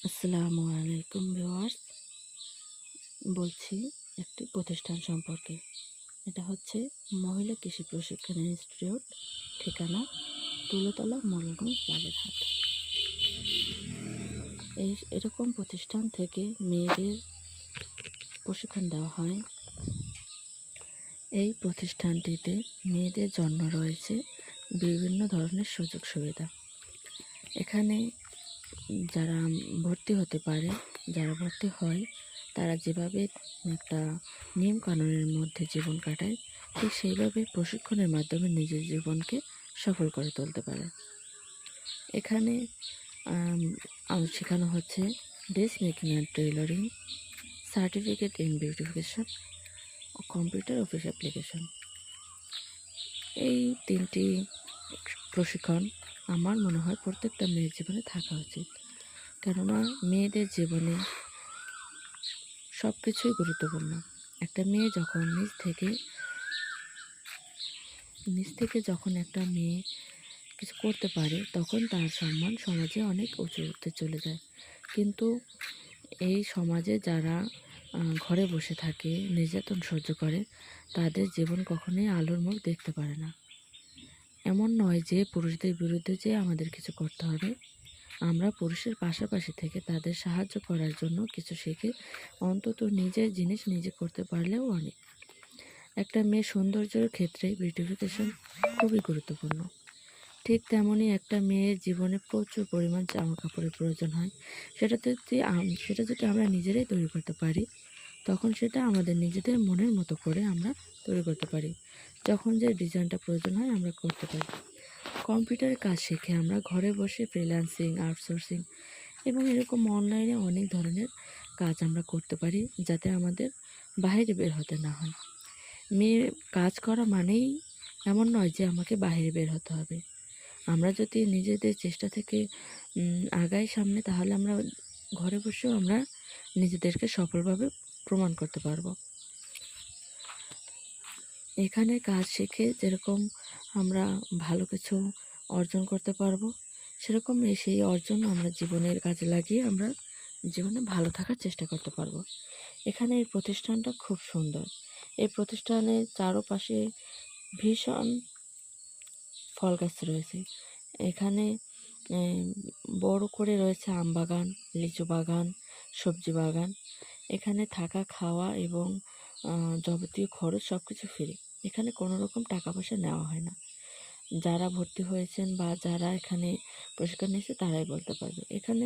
আসসালামু আলাইকুম ভিউয়ার্স। বলছি একটি প্রতিষ্ঠান সম্পর্কে। এটা হচ্ছে মহিলা কৃষি প্রশিক্ষণ ইনস্টিটিউট, ঠিকানা তুলতলা, মোল্লাগঞ্জ, বাগেরহাট। এরকম প্রতিষ্ঠান থেকে মেয়েদের প্রশিক্ষণ দেওয়া হয়। এই প্রতিষ্ঠানটিতে মেয়েদের জন্য রয়েছে বিভিন্ন ধরনের সুযোগ সুবিধা। এখানে যারা ভর্তি হতে পারে, যারা ভর্তি হয়, তারা যেভাবে একটা নিয়ম কানুনের মধ্যে জীবন কাটায়, ঠিক সেইভাবে প্রশিক্ষণের মাধ্যমে নিজের জীবনকে সফল করে তুলতে পারে। এখানে শেখানো হচ্ছে dress making and tailoring, certificate in beautification, computer office application. এই তিনটি প্রশিক্ষণ আমার মনে হয় প্রত্যেকটা মেয়ের জীবনে থাকা উচিত। কেননা মেয়েদের জীবনে সব কিছুই গুরুত্বপূর্ণ। একটা মেয়ে যখন নিজ থেকে যখন একটা মেয়ে কিছু করতে পারে, তখন তার সম্মান সমাজে অনেক উঁচুতে চলে যায়। কিন্তু এই সমাজে যারা ঘরে বসে থাকে, নির্যাতন সহ্য করে, তাদের জীবন কখনোই আলোর মুখ দেখতে পারে না। এমন নয় যে পুরুষদের বিরুদ্ধে যে আমাদের কিছু করতে হবে। আমরা পুরুষের পাশাপাশি থেকে তাদের সাহায্য করার জন্য কিছু শিখে অন্তত নিজের জিনিস নিজে করতে পারলেও অনেক। একটা মেয়ের সৌন্দর্যের ক্ষেত্রে বিউটিফিকেশন খুবই গুরুত্বপূর্ণ। ঠিক তেমনই একটা মেয়ের জীবনে প্রচুর পরিমাণ জামা কাপড়ের প্রয়োজন হয়। সেটা যদি আমরা নিজেরাই তৈরি করতে পারি, তখন সেটা আমাদের নিজেদের মনের মতো করে আমরা তৈরি করতে পারি। যখন যে ডিজাইনটা প্রয়োজন হয় আমরা করতে পারি। কম্পিউটারের কাজ শিখে আমরা ঘরে বসে ফ্রিল্যান্সিং, আউটসোর্সিং এবং এরকম অনলাইনে অনেক ধরনের কাজ আমরা করতে পারি, যাতে আমাদের বাইরে বের হতে না হয়। মেয়ে কাজ করা মানেই এমন নয় যে আমাকে বাইরে বের হতে হবে। আমরা যদি নিজেদের চেষ্টা থেকে আগাই সামনে, তাহলে আমরা ঘরে বসেও আমরা নিজেদেরকে সফলভাবে প্রমাণ করতে পারবো। এখানে কাজ শিখে যেরকম আমরা ভালো কিছু অর্জন করতে পারবো, সেরকম সেই অর্জন আমরা জীবনের কাজে লাগিয়ে আমরা জীবনে ভালো থাকার চেষ্টা করতে পারবো। এখানে এই প্রতিষ্ঠানটা খুব সুন্দর। এই প্রতিষ্ঠানের চারপাশে ভীষণ ফল গাছ রয়েছে। এখানে বড় করে রয়েছে আম বাগান, লিচু বাগান, সবজি বাগান। এখানে থাকা, খাওয়া এবং যাবতীয় খরচ সব কিছু ফ্রি। এখানে কোনো রকম টাকা পয়সা নেওয়া হয় না। যারা ভর্তি হয়েছেন বা যারা এখানে প্রশিক্ষণ নিয়েছে তারাই বলতে পারবে। এখানে